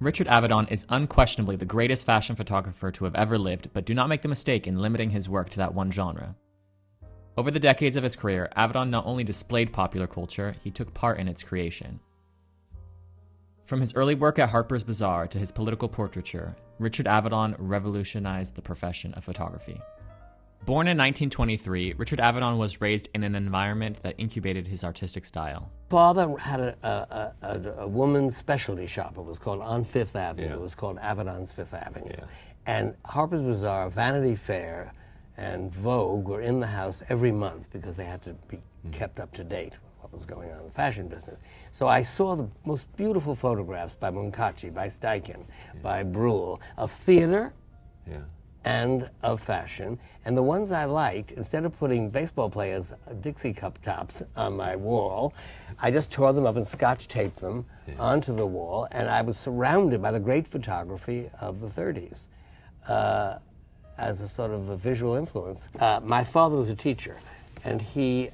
Richard Avedon is unquestionably the greatest fashion photographer to have ever lived, but do not make the mistake in limiting his work to that one genre. Over the decades of his career, Avedon not only displayed popular culture, he took part in its creation. From his early work at Harper's Bazaar to his political portraiture, Richard Avedon revolutionized the profession of photography. Born in 1923, Richard Avedon was raised in an environment that incubated his artistic style. Father had a woman's specialty shop. It was called on Fifth Avenue. Yeah. It was called Avedon's Fifth Avenue. Yeah. And Harper's Bazaar, Vanity Fair, and Vogue were in the house every month because they had to be kept up to date with what was going on in the fashion business. So I saw the most beautiful photographs by Munkachi, by Steichen, by Bruhl, of theater, and of fashion, and the ones I liked, instead of putting baseball players' Dixie cup tops on my wall, I just tore them up and scotch taped them onto the wall, and I was surrounded by the great photography of the 30s as a sort of a visual influence. My father was a teacher, and he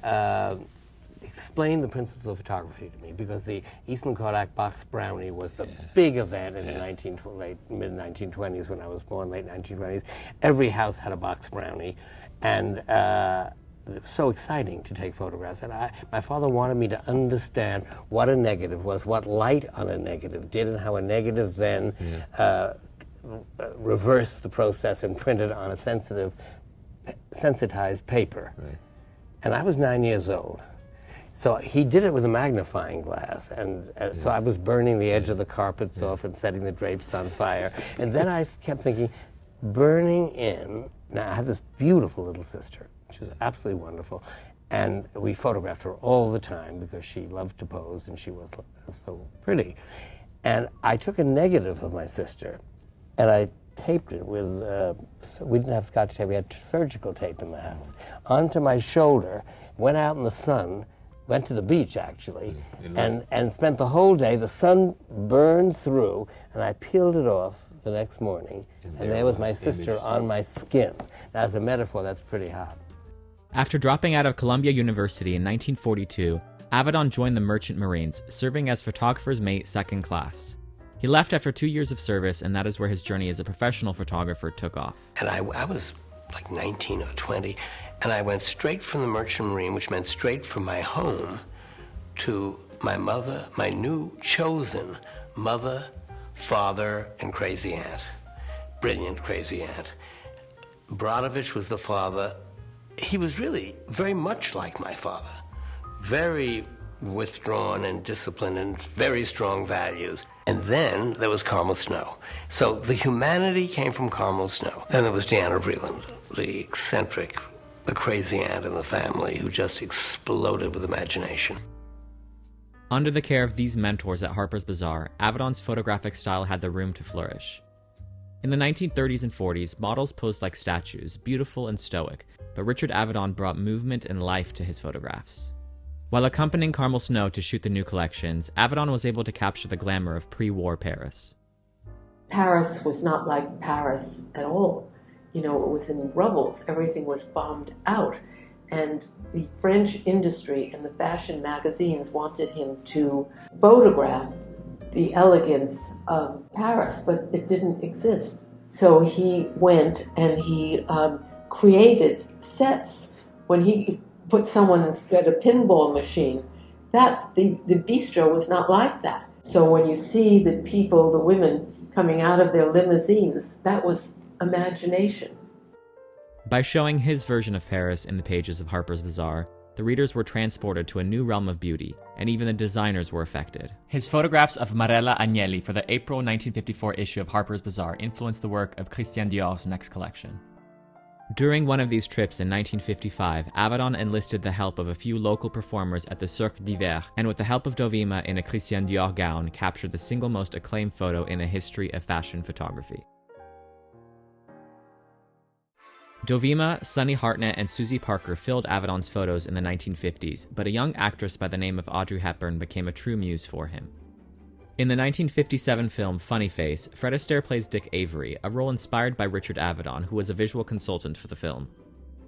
explained the principles of photography to me, because the Eastman Kodak box brownie was the big event in the mid-1920s when I was born, late 1920s. Every house had a box brownie, and it was so exciting to take photographs. And my father wanted me to understand what a negative was, what light on a negative did, and how a negative then reversed the process and printed on a sensitized paper. Right. And I was 9 years old. So he did it with a magnifying glass, and so I was burning the edge of the carpets off and setting the drapes on fire. And then I kept thinking, burning in. Now, I had this beautiful little sister. She was absolutely wonderful. And we photographed her all the time because she loved to pose, and she was so pretty. And I took a negative of my sister, and I taped it with, we didn't have Scotch tape, we had surgical tape in the house, onto my shoulder, went out in the sun, went to the beach, actually, and spent the whole day. The sun burned through, and I peeled it off the next morning, and there was my sister on my skin. Now, as a metaphor, that's pretty hot. After dropping out of Columbia University in 1942, Avedon joined the Merchant Marines, serving as photographer's mate second class. He left after 2 years of service, and that is where his journey as a professional photographer took off. And I was like 19 or 20, and I went straight from the Merchant Marine, which meant straight from my home, to my mother, my new chosen mother, father, and crazy aunt. Brilliant crazy aunt. Brodovich was the father. He was really very much like my father. Very withdrawn and disciplined and very strong values. And then there was Carmel Snow. So the humanity came from Carmel Snow. Then there was Deanna Vreeland, the eccentric, the crazy aunt in the family who just exploded with imagination. Under the care of these mentors at Harper's Bazaar, Avedon's photographic style had the room to flourish. In the 1930s and 40s, models posed like statues, beautiful and stoic, but Richard Avedon brought movement and life to his photographs. While accompanying Carmel Snow to shoot the new collections, Avedon was able to capture the glamour of pre-war Paris. Paris was not like Paris at all. You know, it was in rubbles. Everything was bombed out. And the French industry and the fashion magazines wanted him to photograph the elegance of Paris, but it didn't exist. So he went and he created sets. When he put someone at a pinball machine, the bistro was not like that. So when you see the people, the women coming out of their limousines, that was imagination. By showing his version of Paris in the pages of Harper's Bazaar, the readers were transported to a new realm of beauty, and even the designers were affected. His photographs of Marella Agnelli for the April 1954 issue of Harper's Bazaar influenced the work of Christian Dior's next collection. During one of these trips in 1955, Avedon enlisted the help of a few local performers at the Cirque d'Hiver, and with the help of Dovima in a Christian Dior gown, captured the single most acclaimed photo in the history of fashion photography. Dovima, Sunny Hartnett, and Susie Parker filled Avedon's photos in the 1950s, but a young actress by the name of Audrey Hepburn became a true muse for him. In the 1957 film Funny Face, Fred Astaire plays Dick Avery, a role inspired by Richard Avedon, who was a visual consultant for the film.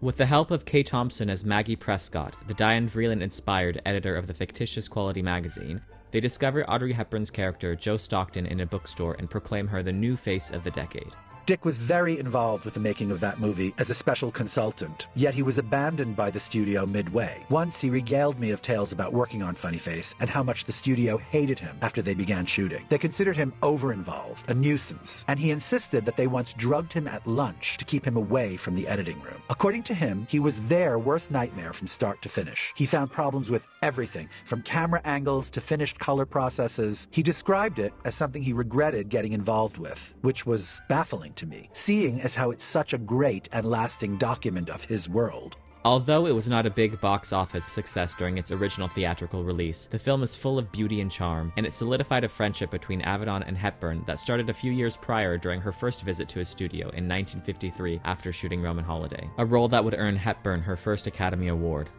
With the help of Kay Thompson as Maggie Prescott, the Diane Vreeland-inspired editor of the fictitious Quality magazine, They discover Audrey Hepburn's character, Jo Stockton, in a bookstore and proclaim her the new face of the decade. Dick was very involved with the making of that movie as a special consultant, yet he was abandoned by the studio midway. Once he regaled me of tales about working on Funny Face and how much the studio hated him after they began shooting. They considered him over-involved, a nuisance, and he insisted that they once drugged him at lunch to keep him away from the editing room. According to him, he was their worst nightmare from start to finish. He found problems with everything, from camera angles to finished color processes. He described it as something he regretted getting involved with, which was baffling to me, seeing as how it's such a great and lasting document of his world. Although it was not a big box office success during its original theatrical release, the film is full of beauty and charm, and it solidified a friendship between Avedon and Hepburn that started a few years prior during her first visit to his studio in 1953 after shooting Roman Holiday, a role that would earn Hepburn her first Academy Award.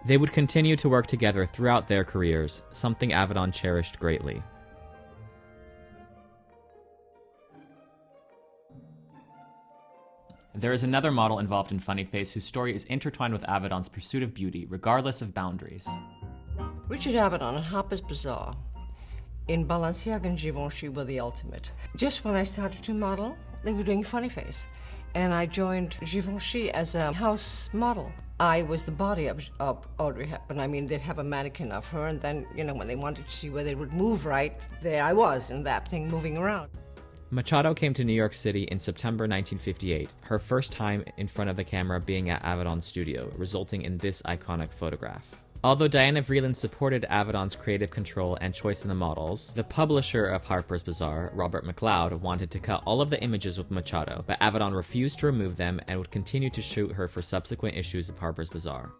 They would continue to work together throughout their careers, something Avedon cherished greatly. There is another model involved in Funny Face whose story is intertwined with Avedon's pursuit of beauty, regardless of boundaries. Richard Avedon and Harper's Bazaar in Balenciaga and Givenchy were the ultimate. Just when I started to model, they were doing Funny Face, and I joined Givenchy as a house model. I was the body of Audrey Hepburn. I mean, they'd have a mannequin of her, and then, when they wanted to see whether it would move right, there I was in that thing moving around. Machado came to New York City in September 1958, her first time in front of the camera being at Avedon's studio, resulting in this iconic photograph. Although Diana Vreeland supported Avedon's creative control and choice in the models, the publisher of Harper's Bazaar, Robert McLeod, wanted to cut all of the images with Machado, but Avedon refused to remove them and would continue to shoot her for subsequent issues of Harper's Bazaar.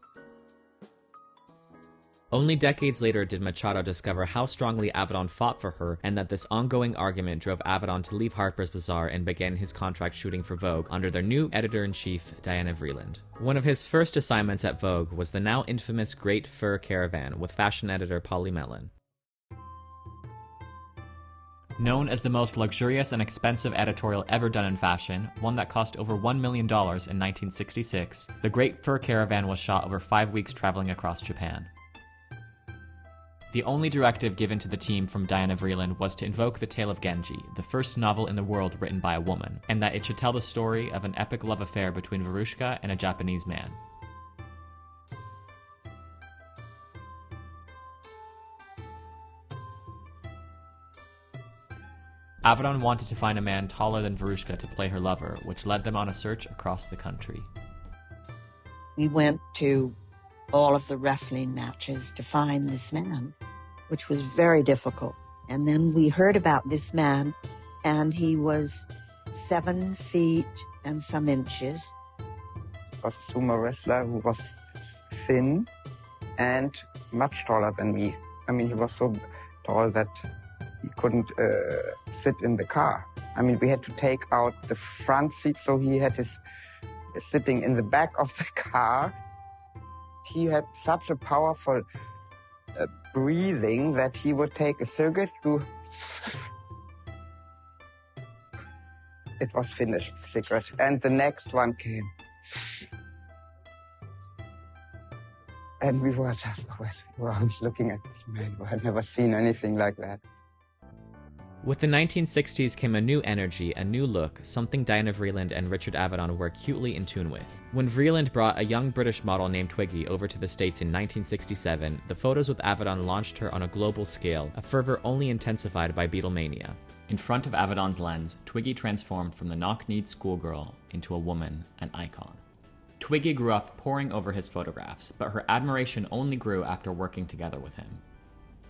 Only decades later did Machado discover how strongly Avedon fought for her, and that this ongoing argument drove Avedon to leave Harper's Bazaar and begin his contract shooting for Vogue under their new editor-in-chief, Diana Vreeland. One of his first assignments at Vogue was the now infamous Great Fur Caravan with fashion editor Polly Mellon. Known as the most luxurious and expensive editorial ever done in fashion, one that cost over $1 million in 1966, the Great Fur Caravan was shot over 5 weeks traveling across Japan. The only directive given to the team from Diana Vreeland was to invoke the tale of Genji, the first novel in the world written by a woman, and that it should tell the story of an epic love affair between Verushka and a Japanese man. Avedon wanted to find a man taller than Verushka to play her lover, which led them on a search across the country. We went to all of the wrestling matches to find this man, which was very difficult. And then we heard about this man, and he was 7 feet and some inches. A sumo wrestler who was thin and much taller than me. I mean, he was so tall that he couldn't sit in the car. I mean, we had to take out the front seat, so he had his sitting in the back of the car. He had such a powerful breathing that he would take a cigarette to... It was finished, cigarette. And the next one came. And we were just always looking at this man who had never seen anything like that. With the 1960s came a new energy, a new look, something Diana Vreeland and Richard Avedon were acutely in tune with. When Vreeland brought a young British model named Twiggy over to the States in 1967, the photos with Avedon launched her on a global scale, a fervor only intensified by Beatlemania. In front of Avedon's lens, Twiggy transformed from the knock-kneed schoolgirl into a woman, an icon. Twiggy grew up poring over his photographs, but her admiration only grew after working together with him.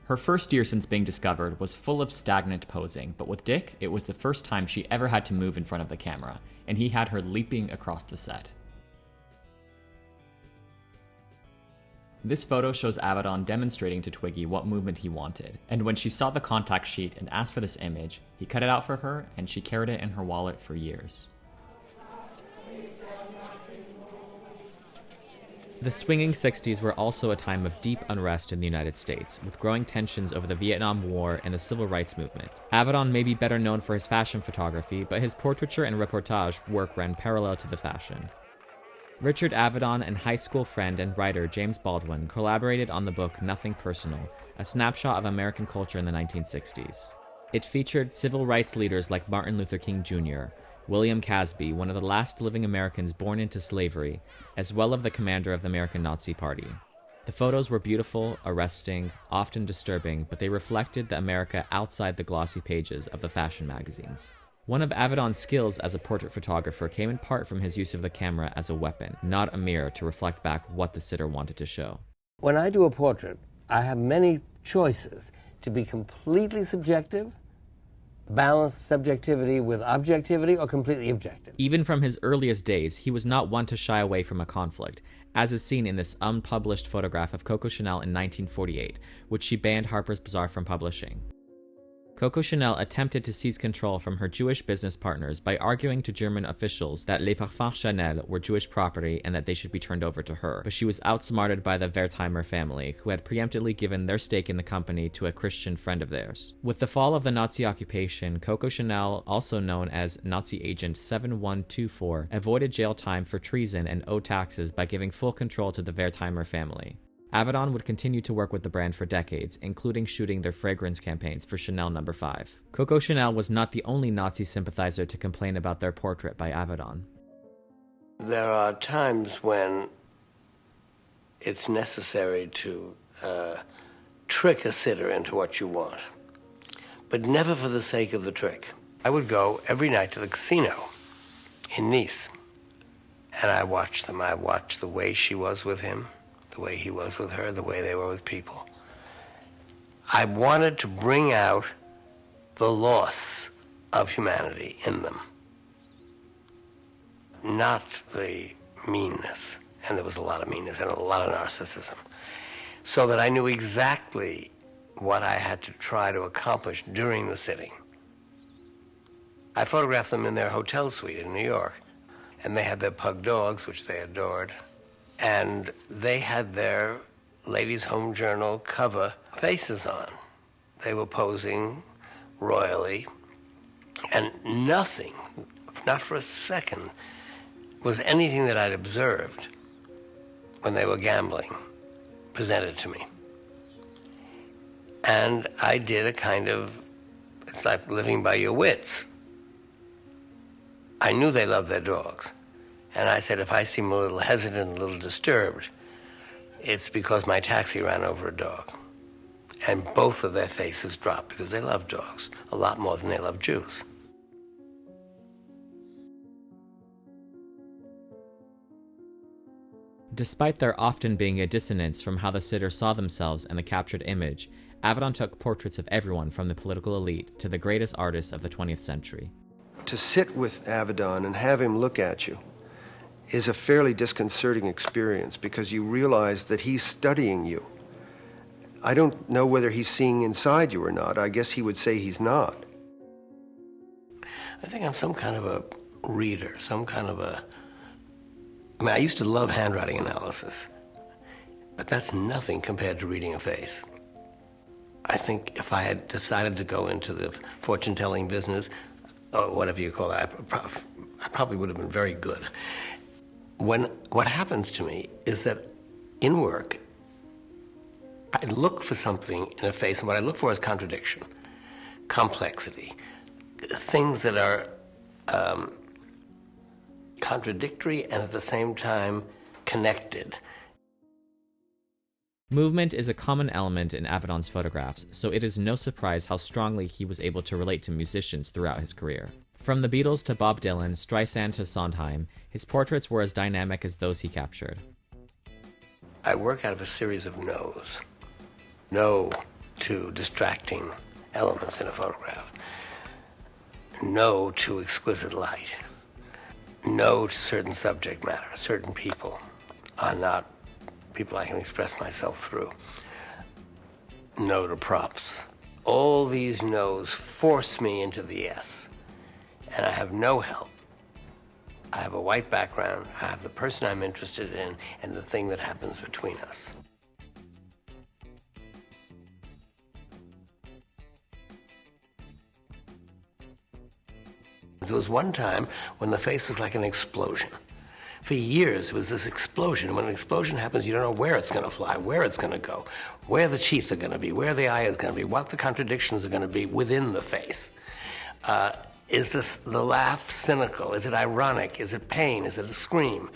Her first year since being discovered was full of stagnant posing, but with Dick, it was the first time she ever had to move in front of the camera, and he had her leaping across the set. This photo shows Avedon demonstrating to Twiggy what movement he wanted, and when she saw the contact sheet and asked for this image, he cut it out for her, and she carried it in her wallet for years. The swinging 60s were also a time of deep unrest in the United States, with growing tensions over the Vietnam War and the Civil Rights Movement. Avedon may be better known for his fashion photography, but his portraiture and reportage work ran parallel to the fashion. Richard Avedon and high school friend and writer James Baldwin collaborated on the book Nothing Personal, a snapshot of American culture in the 1960s. It featured civil rights leaders like Martin Luther King Jr., William Casby, one of the last living Americans born into slavery, as well as the commander of the American Nazi Party. The photos were beautiful, arresting, often disturbing, but they reflected the America outside the glossy pages of the fashion magazines. One of Avedon's skills as a portrait photographer came in part from his use of the camera as a weapon, not a mirror to reflect back what the sitter wanted to show. When I do a portrait, I have many choices to be completely subjective, balance subjectivity with objectivity, or completely objective. Even from his earliest days, he was not one to shy away from a conflict, as is seen in this unpublished photograph of Coco Chanel in 1948, which she banned Harper's Bazaar from publishing. Coco Chanel attempted to seize control from her Jewish business partners by arguing to German officials that les parfums Chanel were Jewish property and that they should be turned over to her, but she was outsmarted by the Wertheimer family, who had preemptively given their stake in the company to a Christian friend of theirs. With the fall of the Nazi occupation, Coco Chanel, also known as Nazi Agent 7124, avoided jail time for treason and owed taxes by giving full control to the Wertheimer family. Avedon would continue to work with the brand for decades, including shooting their fragrance campaigns for Chanel No. 5. Coco Chanel was not the only Nazi sympathizer to complain about their portrait by Avedon. There are times when it's necessary to trick a sitter into what you want, but never for the sake of the trick. I would go every night to the casino in Nice, and I watched them. I watched the way she was with him, the way he was with her, the way they were with people. I wanted to bring out the loss of humanity in them, not the meanness, and there was a lot of meanness and a lot of narcissism, so that I knew exactly what I had to try to accomplish during the sitting. I photographed them in their hotel suite in New York, and they had their pug dogs, which they adored, and they had their Ladies' Home Journal cover faces on. They were posing royally, and nothing, not for a second, was anything that I'd observed when they were gambling presented to me. And I did a kind of, it's like living by your wits. I knew they loved their dogs. And I said, if I seem a little hesitant, a little disturbed, it's because my taxi ran over a dog. And both of their faces dropped because they love dogs a lot more than they love Jews. Despite there often being a dissonance from how the sitter saw themselves and the captured image, Avedon took portraits of everyone from the political elite to the greatest artists of the 20th century. To sit with Avedon and have him look at you is a fairly disconcerting experience because you realize that he's studying you. I don't know whether he's seeing inside you or not. I guess he would say he's not. I think I'm some kind of a reader, I used to love handwriting analysis, but that's nothing compared to reading a face. I think if I had decided to go into the fortune-telling business, or whatever you call it, I probably would have been very good. What happens to me is that in work, I look for something in a face, and what I look for is contradiction, complexity, things that are contradictory and at the same time connected. Movement is a common element in Avedon's photographs, so it is no surprise how strongly he was able to relate to musicians throughout his career. From the Beatles to Bob Dylan, Streisand to Sondheim, his portraits were as dynamic as those he captured. I work out of a series of no's. No to distracting elements in a photograph. No to exquisite light. No to certain subject matter. Certain people are not people I can express myself through. No to props. All these no's force me into the yes. And I have no help. I have a white background, I have the person I'm interested in, and the thing that happens between us. There was one time when the face was like an explosion. For years, it was this explosion. When an explosion happens, you don't know where it's going to fly, where it's going to go, where the teeth are going to be, where the eye is going to be, what the contradictions are going to be within the face. Is this the laugh cynical? Is it ironic? Is it pain? Is it a scream?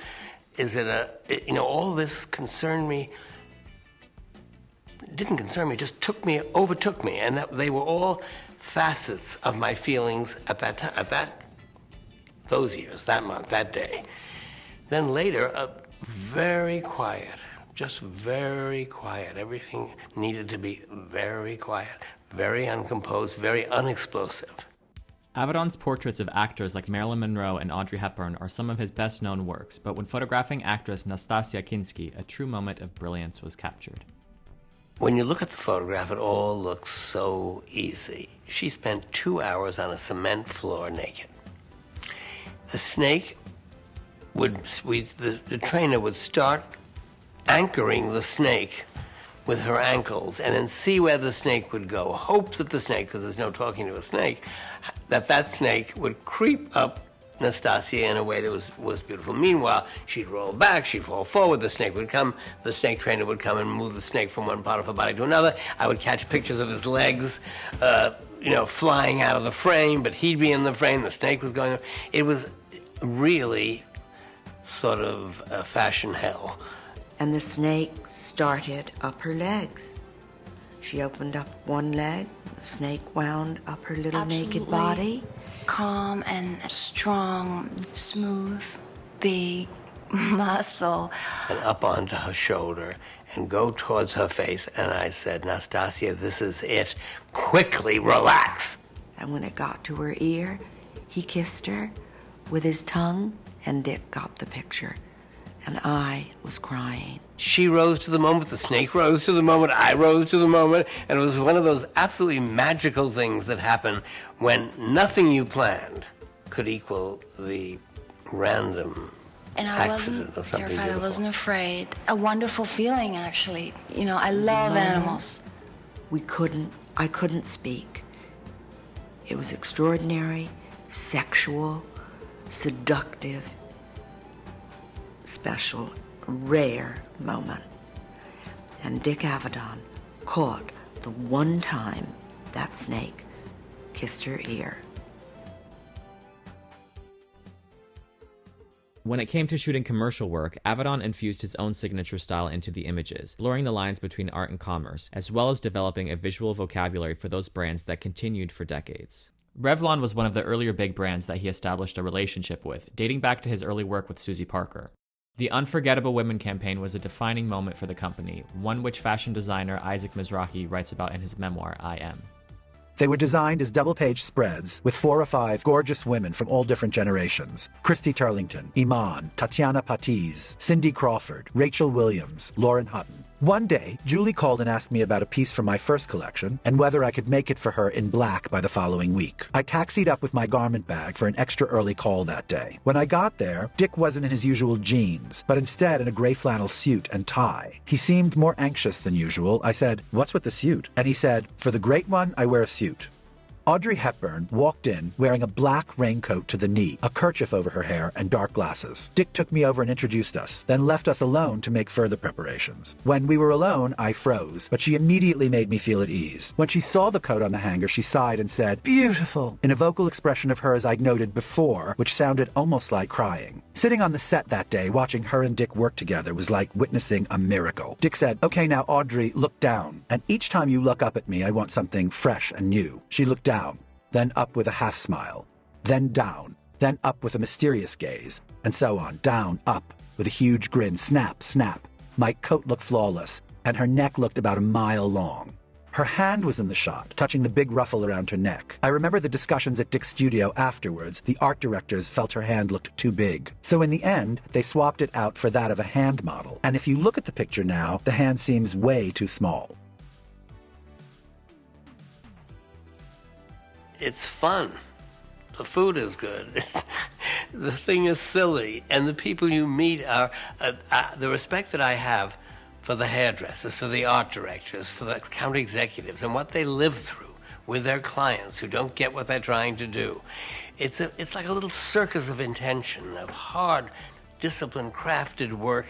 Is it all this concerned me. Didn't concern me, just overtook me, and that they were all facets of my feelings at that time, those years, that month, that day. Then later, very quiet, just very quiet. Everything needed to be very quiet, very uncomposed, very unexplosive. Avedon's portraits of actors like Marilyn Monroe and Audrey Hepburn are some of his best-known works, but when photographing actress Nastassja Kinski, a true moment of brilliance was captured. When you look at the photograph, it all looks so easy. She spent 2 hours on a cement floor naked. The snake the trainer would start anchoring the snake with her ankles and then see where the snake would go. Hope that the snake, because there's no talking to a snake, that snake would creep up Nastassja in a way that was beautiful. Meanwhile, she'd roll back, she'd fall forward, the snake would come, the snake trainer would come and move the snake from one part of her body to another. I would catch pictures of his legs, flying out of the frame, but he'd be in the frame, the snake was going. It was really sort of a fashion hell. And the snake started up her legs. She opened up one leg, the snake wound up her little naked body. Calm and strong, smooth, big muscle. And up onto her shoulder and go towards her face. And I said, Nastassja, this is it. Quickly, relax. And when it got to her ear, he kissed her with his tongue, and Dick got the picture. And I was crying. She rose to the moment, the snake rose to the moment, I rose to the moment, and it was one of those absolutely magical things that happen when nothing you planned could equal the random and I accident wasn't of something terrified, beautiful. I wasn't afraid. A wonderful feeling, actually. I love animals. I couldn't speak. It was extraordinary, sexual, seductive, special, rare moment. And Dick Avedon caught the one time that snake kissed her ear. When it came to shooting commercial work, Avedon infused his own signature style into the images, blurring the lines between art and commerce, as well as developing a visual vocabulary for those brands that continued for decades. Revlon was one of the earlier big brands that he established a relationship with, dating back to his early work with Susie Parker. The Unforgettable Women campaign was a defining moment for the company, one which fashion designer Isaac Mizrahi writes about in his memoir, I Am. They were designed as double-page spreads with 4 or 5 gorgeous women from all different generations. Christy Turlington, Iman, Tatiana Patiz, Cindy Crawford, Rachel Williams, Lauren Hutton. One day, Julie called and asked me about a piece from my first collection and whether I could make it for her in black by the following week. I taxied up with my garment bag for an extra early call that day. When I got there, Dick wasn't in his usual jeans, but instead in a gray flannel suit and tie. He seemed more anxious than usual. I said, "What's with the suit?" And he said, "For the great one, I wear a suit." Audrey Hepburn walked in wearing a black raincoat to the knee, a kerchief over her hair, and dark glasses. Dick took me over and introduced us, then left us alone to make further preparations. When we were alone, I froze, but she immediately made me feel at ease. When she saw the coat on the hanger, she sighed and said, "Beautiful," in a vocal expression of hers I'd noted before, which sounded almost like crying. Sitting on the set that day, watching her and Dick work together was like witnessing a miracle. Dick said, "Okay, now, Audrey, look down. And each time you look up at me, I want something fresh and new." She looked down, then up with a half smile, then down, then up with a mysterious gaze, and so on, down, up, with a huge grin, snap, snap. My coat looked flawless, and her neck looked about a mile long. Her hand was in the shot, touching the big ruffle around her neck. I remember the discussions at Dick's studio afterwards. The art directors felt her hand looked too big. So in the end, they swapped it out for that of a hand model. And if you look at the picture now, the hand seems way too small. It's fun. The food is good. The thing is silly. And the people you meet are... the respect that I have for the hairdressers, for the art directors, for the account executives, and what they live through with their clients who don't get what they're trying to do. It's like a little circus of intention, of hard, disciplined, crafted work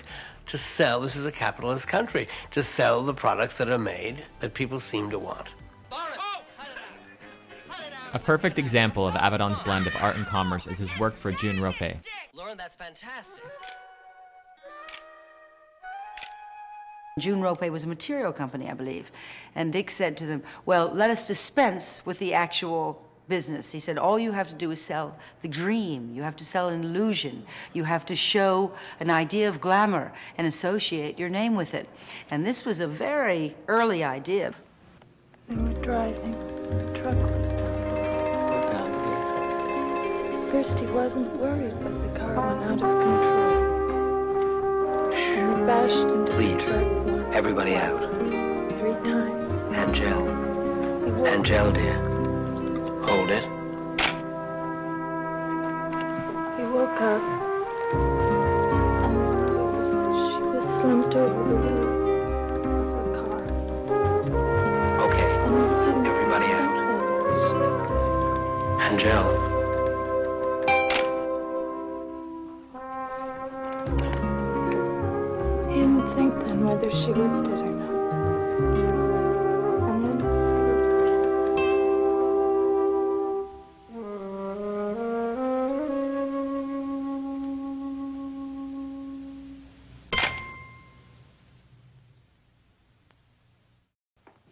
to sell. This is a capitalist country, to sell the products that are made that people seem to want. A perfect example of Avedon's blend of art and commerce is his work for June Ropé. Lauren, that's fantastic. June Ropé was a material company, I believe. And Dick said to them, well, let us dispense with the actual business. He said, all you have to do is sell the dream. You have to sell an illusion. You have to show an idea of glamour and associate your name with it. And this was a very early idea. We were driving. The truck was down. First he wasn't worried, but the car went out of control. And we bashed into the truck once, everybody twice, out. 3 times. Angel. Angel, dear. Hold it. He woke up, and she was slumped over the wheel of her car. Okay, everybody out. Angel. He didn't think then whether she was dead or not. And then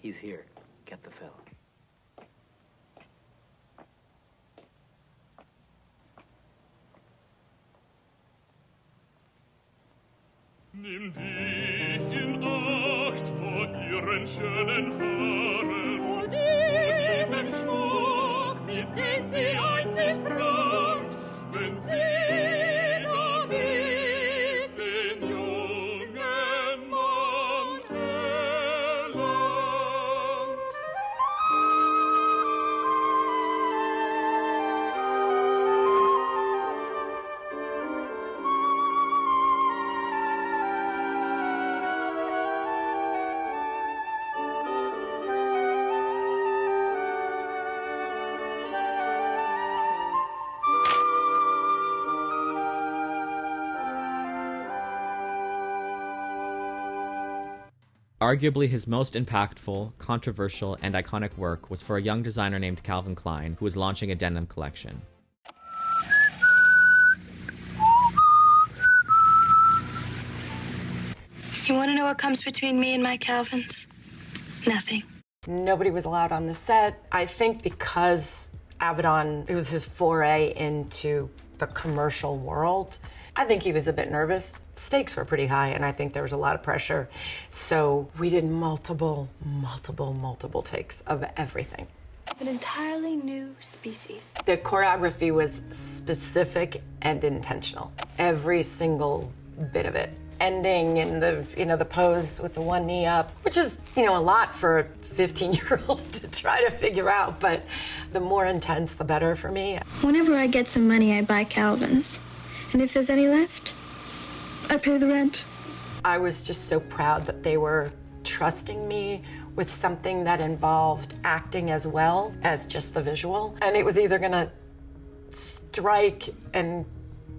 he's here. Get the film. Nimm dich in Acht vor ihren schönen Haaren. Vor diesem Schmuck, mit dem sie einzig prangt, wenn sie damit den jungen Mann erlangt. Arguably his most impactful, controversial, and iconic work was for a young designer named Calvin Klein, who was launching a denim collection. You want to know what comes between me and my Calvins? Nothing. Nobody was allowed on the set. I think because Avedon, it was his foray into the commercial world, I think he was a bit nervous. Stakes were pretty high, and I think there was a lot of pressure. So we did multiple takes of everything. An entirely new species. The choreography was specific and intentional. Every single bit of it. Ending in the pose with the one knee up, which is, a lot for a 15-year-old to try to figure out, but the more intense, the better for me. Whenever I get some money, I buy Calvins. And if there's any left, I pay the rent. I was just so proud that they were trusting me with something that involved acting as well as just the visual. And it was either gonna strike and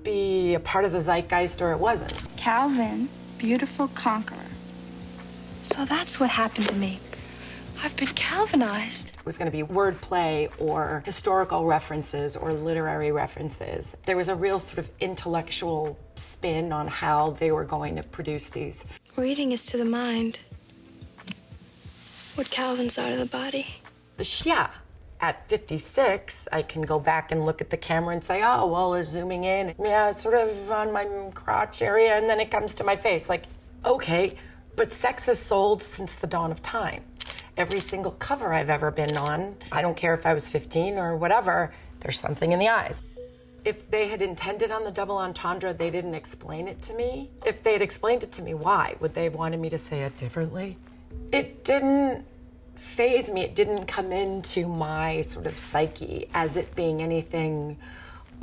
be a part of the zeitgeist or it wasn't. Calvin, beautiful conqueror. So that's what happened to me. I've been Calvinized. It was going to be wordplay or historical references or literary references. There was a real sort of intellectual spin on how they were going to produce these. Reading is to the mind what Calvin's are to the body. Yeah. At 56, I can go back and look at the camera and say, oh, well, it's zooming in. Yeah, sort of on my crotch area, and then it comes to my face. Like, okay, but sex has sold since the dawn of time. Every single cover I've ever been on, I don't care if I was 15 or whatever, there's something in the eyes. If they had intended on the double entendre, they didn't explain it to me. If they had explained it to me, why? Would they have wanted me to say it differently? It didn't faze me. It didn't come into my sort of psyche as it being anything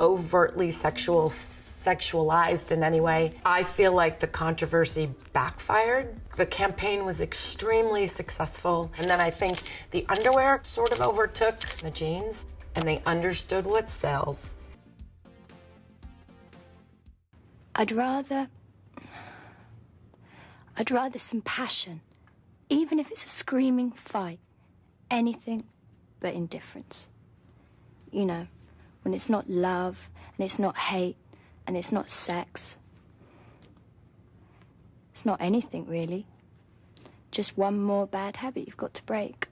overtly sexualized in any way. I feel like the controversy backfired. The campaign was extremely successful. And then I think the underwear sort of overtook the jeans, and they understood what sells. I'd rather some passion, even if it's a screaming fight. Anything but indifference. You know, when it's not love, and it's not hate, and it's not sex. It's not anything, really. Just one more bad habit you've got to break.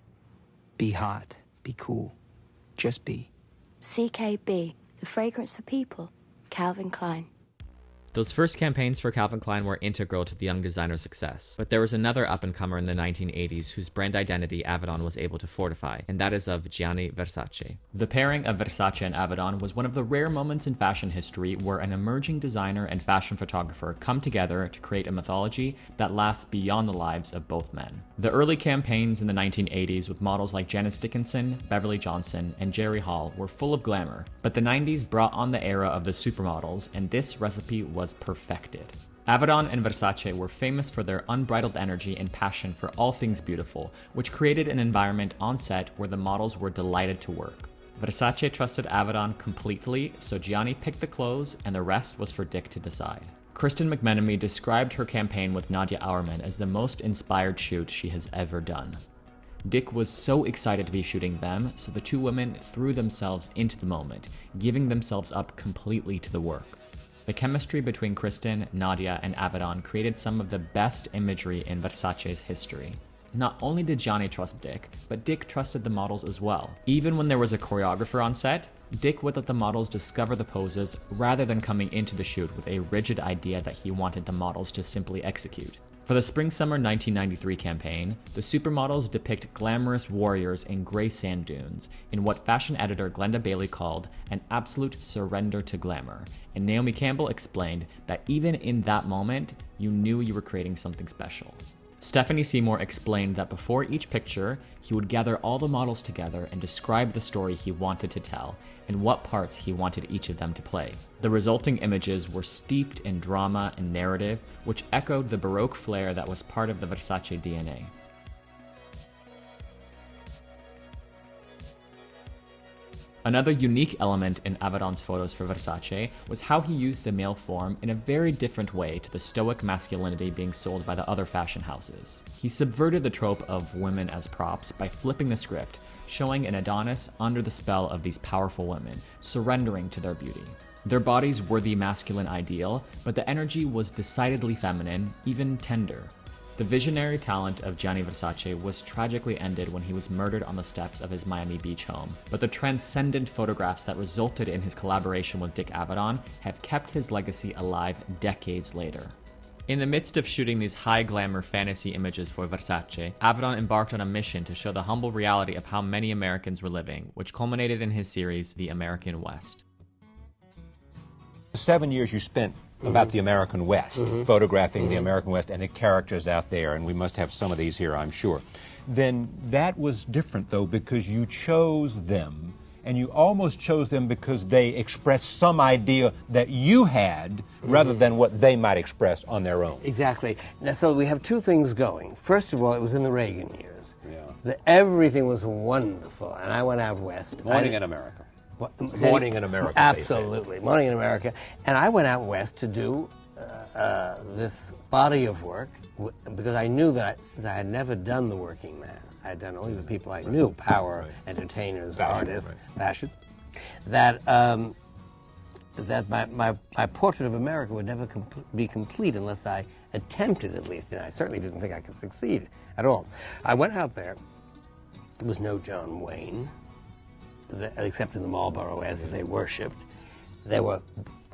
Be hot. Be cool. Just be. CKB, the fragrance for people. Calvin Klein. Those first campaigns for Calvin Klein were integral to the young designer's success, but there was another up-and-comer in the 1980s whose brand identity Avedon was able to fortify, and that is of Gianni Versace. The pairing of Versace and Avedon was one of the rare moments in fashion history where an emerging designer and fashion photographer come together to create a mythology that lasts beyond the lives of both men. The early campaigns in the 1980s with models like Janice Dickinson, Beverly Johnson, and Jerry Hall were full of glamour, but the 90s brought on the era of the supermodels, and this recipe was perfected. Avedon and Versace were famous for their unbridled energy and passion for all things beautiful, which created an environment on set where the models were delighted to work. Versace trusted Avedon completely, so Gianni picked the clothes and the rest was for Dick to decide. Kristen McMenemy described her campaign with Nadia Auerman as the most inspired shoot she has ever done. Dick was so excited to be shooting them, so the two women threw themselves into the moment, giving themselves up completely to the work. The chemistry between Kristen, Nadia, and Avedon created some of the best imagery in Versace's history. Not only did Gianni trust Dick, but Dick trusted the models as well. Even when there was a choreographer on set, Dick would let the models discover the poses rather than coming into the shoot with a rigid idea that he wanted the models to simply execute. For the Spring-Summer 1993 campaign, the supermodels depict glamorous warriors in gray sand dunes, in what fashion editor Glenda Bailey called an absolute surrender to glamour, and Naomi Campbell explained that even in that moment, you knew you were creating something special. Stephanie Seymour explained that before each picture, he would gather all the models together and describe the story he wanted to tell and what parts he wanted each of them to play. The resulting images were steeped in drama and narrative, which echoed the Baroque flair that was part of the Versace DNA. Another unique element in Avedon's photos for Versace was how he used the male form in a very different way to the stoic masculinity being sold by the other fashion houses. He subverted the trope of women as props by flipping the script, showing an Adonis under the spell of these powerful women, surrendering to their beauty. Their bodies were the masculine ideal, but the energy was decidedly feminine, even tender. The visionary talent of Gianni Versace was tragically ended when he was murdered on the steps of his Miami Beach home, but the transcendent photographs that resulted in his collaboration with Dick Avedon have kept his legacy alive decades later. In the midst of shooting these high-glamour fantasy images for Versace, Avedon embarked on a mission to show the humble reality of how many Americans were living, which culminated in his series, The American West. 7 years you spent about the American West, photographing the American West and the characters out there, and we must have some of these here, I'm sure. Then that was different, though, because you chose them, and you almost chose them because they expressed some idea that you had rather than what they might express on their own. Exactly. Now, so we have two things going. First of all, it was in the Reagan years. Everything was wonderful, and I went out west. Morning in America. Morning in America. Absolutely, Morning in America. And I went out west to do this body of work because I knew that since I had never done the working man, I had done only the people I knew, power, entertainers, artists, fashion, that my portrait of America would never be complete unless I attempted, at least. And I certainly didn't think I could succeed at all. I went out there. There was no John Wayne, except in the Marlboro as they worshipped. There were,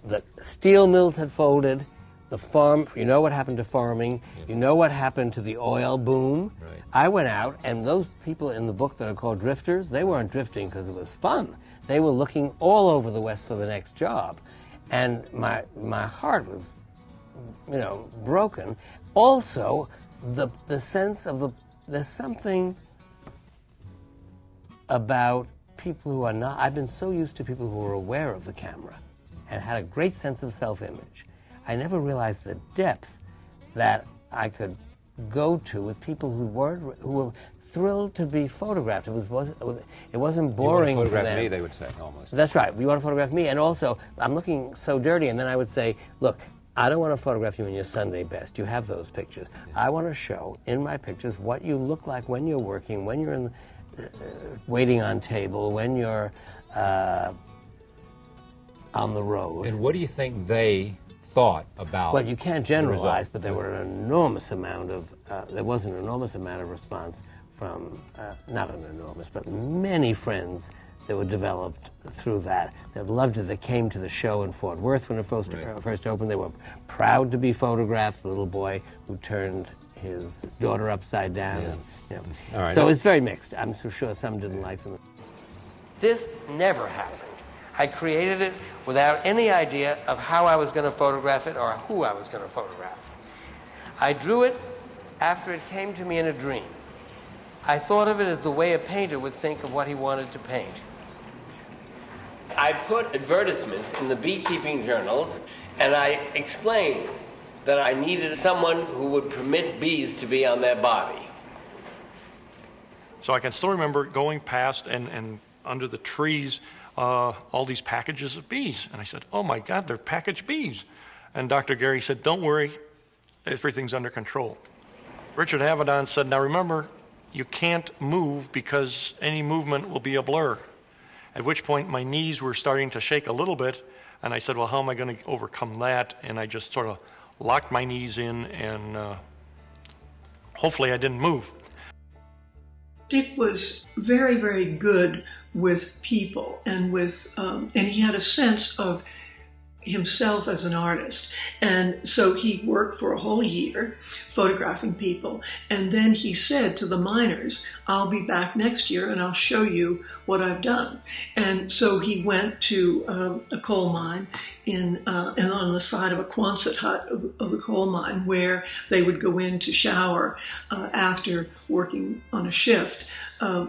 the steel mills had folded, the farm, you know what happened to farming, you know what happened to the oil boom. I went out, and those people in the book that are called drifters, they weren't drifting because it was fun. They were looking all over the West for the next job. And my heart was, broken. Also, the sense of there's something about people who are not, I've been so used to people who are aware of the camera and had a great sense of self-image. I never realized the depth that I could go to with people who were thrilled to be photographed. It wasn't boring you want to photograph for them. Me, they would say, almost. That's right. You want to photograph me, and also I'm looking so dirty, and then I would say, look, I don't want to photograph you in your Sunday best. You have those pictures. I want to show in my pictures what you look like when you're working, when you're in, waiting on table, when you're on the road. And what do you think they thought about? Well, you can't generalize, but there were an enormous amount of there was an enormous amount of response from not an enormous, but many friends that were developed through that. That loved it. That came to the show in Fort Worth when it first opened. They were proud to be photographed. The little boy who turned his daughter upside down. Yeah. And, you know. All right. So it's very mixed. I'm so sure some didn't like them. This never happened. I created it without any idea of how I was going to photograph it or who I was going to photograph. I drew it after it came to me in a dream. I thought of it as the way a painter would think of what he wanted to paint. I put advertisements in the beekeeping journals, and I explained that I needed someone who would permit bees to be on their body. So I can still remember going past and under the trees, all these packages of bees. And I said, oh my God, they're packaged bees. And Dr. Gary said, don't worry, everything's under control. Richard Avedon said, now remember, you can't move because any movement will be a blur. At which point my knees were starting to shake a little bit. And I said, well, how am I going to overcome that? And I just sort of locked my knees in and hopefully I didn't move. Dick was very, very good with people and and he had a sense of himself as an artist. And so he worked for a whole year photographing people. And then he said to the miners, I'll be back next year and I'll show you what I've done. And so he went to a coal mine and on the side of a Quonset hut of the coal mine where they would go in to shower after working on a shift.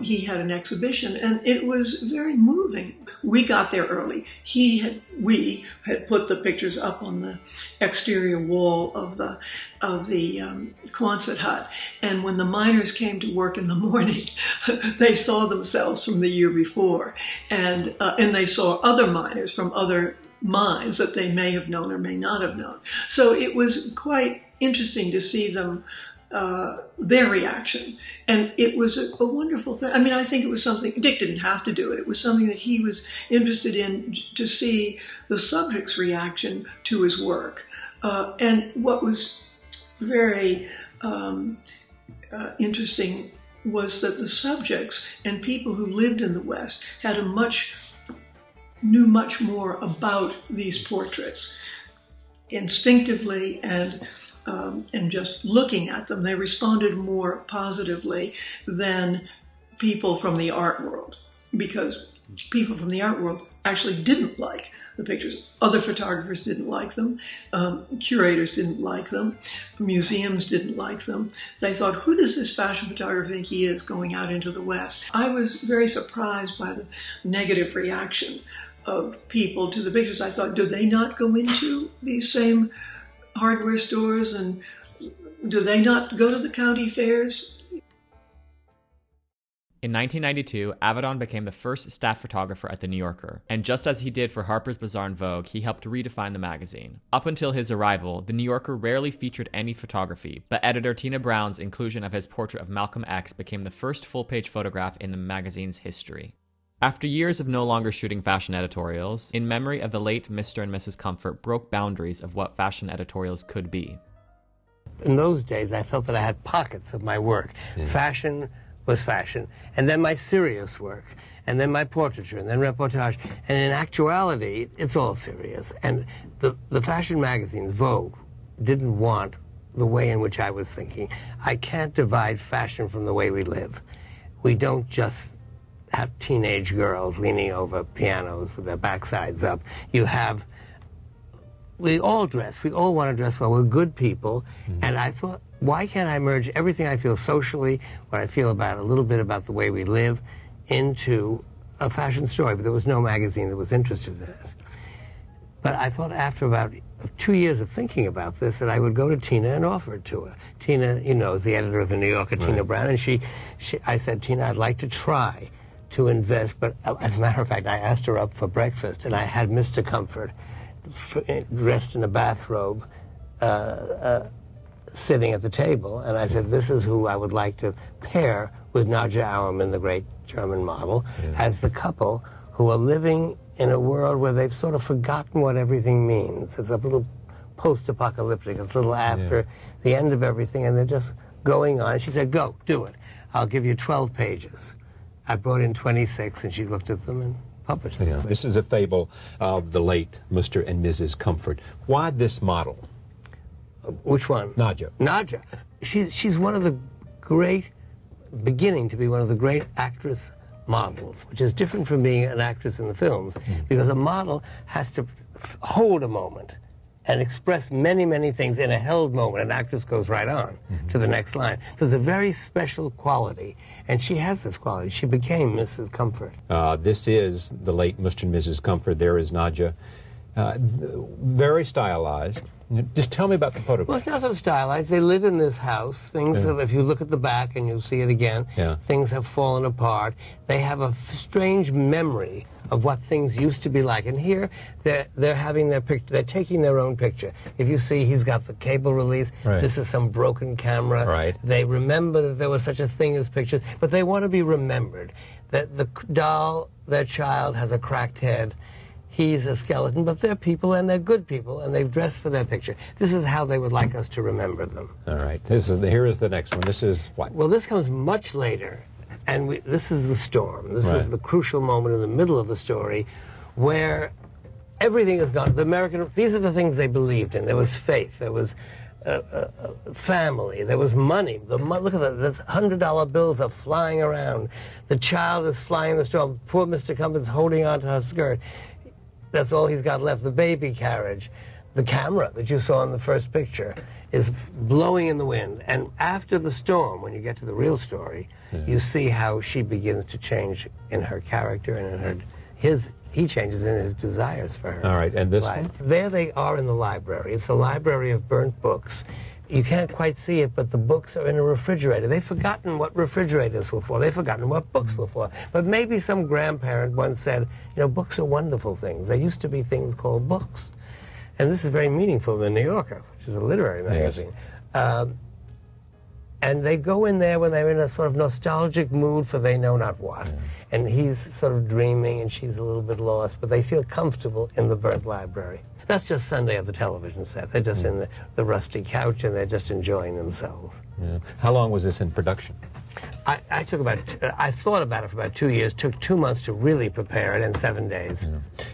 He had an exhibition, and it was very moving. We got there early. We had put the pictures up on the exterior wall of the Quonset hut, and when the miners came to work in the morning, they saw themselves from the year before, and they saw other miners from other mines that they may have known or may not have known. So it was quite interesting to see them. Their reaction. And it was a wonderful thing. I mean, I think it was something, Dick didn't have to do it. It was something that he was interested in to see the subject's reaction to his work. And what was very interesting was that the subjects and people who lived in the West knew much more about these portraits. Instinctively and just looking at them, they responded more positively than people from the art world, because people from the art world actually didn't like the pictures. Other photographers didn't like them, curators didn't like them, museums didn't like them. They thought, who does this fashion photographer think he is going out into the West? I was very surprised by the negative reaction of people to the pictures. I thought, do they not go into these same hardware stores, and do they not go to the county fairs? In 1992, Avedon became the first staff photographer at The New Yorker, and just as he did for Harper's Bazaar and Vogue, he helped redefine the magazine. Up until his arrival, The New Yorker rarely featured any photography, but editor Tina Brown's inclusion of his portrait of Malcolm X became the first full-page photograph in the magazine's history. After years of no longer shooting fashion editorials, In Memory of the Late Mr. and Mrs. Comfort broke boundaries of what fashion editorials could be. In those days, I felt that I had pockets of my work. Yeah. Fashion was fashion, and then my serious work, and then my portraiture, and then reportage. And in actuality, it's all serious. And the fashion magazines, Vogue, didn't want the way in which I was thinking. I can't divide fashion from the way we live. We don't just have teenage girls leaning over pianos with their backsides up. We all dress. We all want to dress well. We're good people. Mm-hmm. And I thought, why can't I merge everything I feel socially, what I feel about a little bit about the way we live, into a fashion story? But there was no magazine that was interested in it. But I thought after about 2 years of thinking about this that I would go to Tina and offer it to her. Tina, you know, is the editor of The New Yorker, right. Tina Brown, and I said, Tina, I'd like to try to invest, but as a matter of fact, I asked her up for breakfast, and I had Mr. Comfort dressed in a bathrobe sitting at the table, and I said, this is who I would like to pair with Nadja Auermann, the great German model, as the couple who are living in a world where they've sort of forgotten what everything means. It's a little post-apocalyptic. It's a little after the end of everything, and they're just going on. And she said, go, do it. I'll give you 12 pages. I brought in 26, and she looked at them and published them. Yeah. This is a fable of the late Mr. and Mrs. Comfort. Why this model? Which one? Nadja. Nadja. She's one of the great, beginning to be one of the great actress models, which is different from being an actress in the films, because a model has to hold a moment and express many, many things in a held moment. An actress goes right on to the next line. So it's a very special quality, and she has this quality. She became Mrs. Comfort. This is the late Mr. and Mrs. Comfort. There is Nadja. Very stylized. Just tell me about the photograph. Well, it's not so stylized. They live in this house. Things have, if you look at the back and you'll see it again, things have fallen apart. They have a strange memory of what things used to be like. And here, they're having their picture. They're taking their own picture. If you see, he's got the cable release. This is some broken camera. They remember that there was such a thing as pictures, but they want to be remembered. That the doll, their child, has a cracked head. He's a skeleton, but they're people, and they're good people, and they've dressed for their picture. This is how they would like us to remember them. All right. Here is the next one. This is what? Well, this comes much later, and this is the storm. This is the crucial moment in the middle of the story where everything is gone. These are the things they believed in. There was faith. There was family. There was money. Look at that. There's $100 bills are flying around. The child is flying in the storm. Poor Mr. Comfort's holding onto her skirt. That's all he's got left. The baby carriage. The camera that you saw in the first picture is blowing in the wind. And after the storm, when you get to the real story, you see how she begins to change in her character and in he changes in his desires for her. All right, and this one? There they are in the library. It's a library of burnt books. You can't quite see it, but the books are in a refrigerator. They've forgotten what refrigerators were for. They've forgotten what books were for. But maybe some grandparent once said, you know, books are wonderful things. There used to be things called books. And this is very meaningful in The New Yorker, which is a literary magazine. And they go in there when they're in a sort of nostalgic mood for they know not what. And he's sort of dreaming and she's a little bit lost, but they feel comfortable in the burnt library. That's just Sunday at the television set. They're just in the rusty couch and they're just enjoying themselves. How long was this in production? I thought about it for about 2 years, took 2 months to really prepare it in 7 days.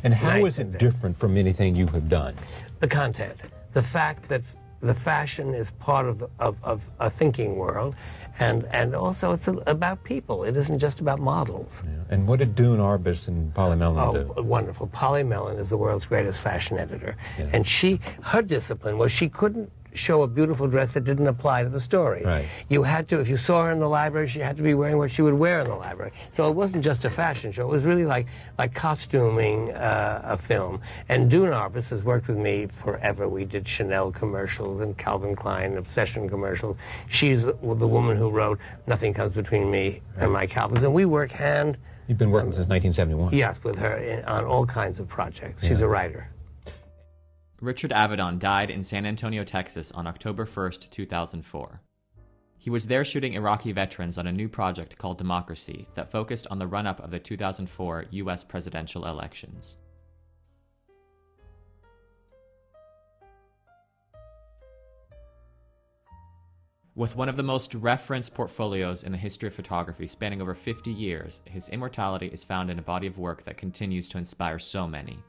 And how is it different from anything you have done? The content. The fact that the fashion is part of a thinking world, and also it's about people. It isn't just about models. And what did Dune Arbus and Polly Mellon do? Oh, wonderful. Polly Mellon is the world's greatest fashion editor. And her discipline was she couldn't show a beautiful dress that didn't apply to the story. You had to, if you saw her in the library, she had to be wearing what she would wear in the library. So it wasn't just a fashion show. It was really like costuming a film. And Dune Arbus has worked with me forever. We did Chanel commercials and Calvin Klein obsession commercials. She's the woman who wrote Nothing Comes Between Me and My Calvins. And we work hand... You've been working since 1971. Yes, with her on all kinds of projects. She's a writer. Richard Avedon died in San Antonio, Texas on October 1st, 2004. He was there shooting Iraqi veterans on a new project called Democracy that focused on the run-up of the 2004 U.S. presidential elections. With one of the most referenced portfolios in the history of photography spanning over 50 years, his immortality is found in a body of work that continues to inspire so many.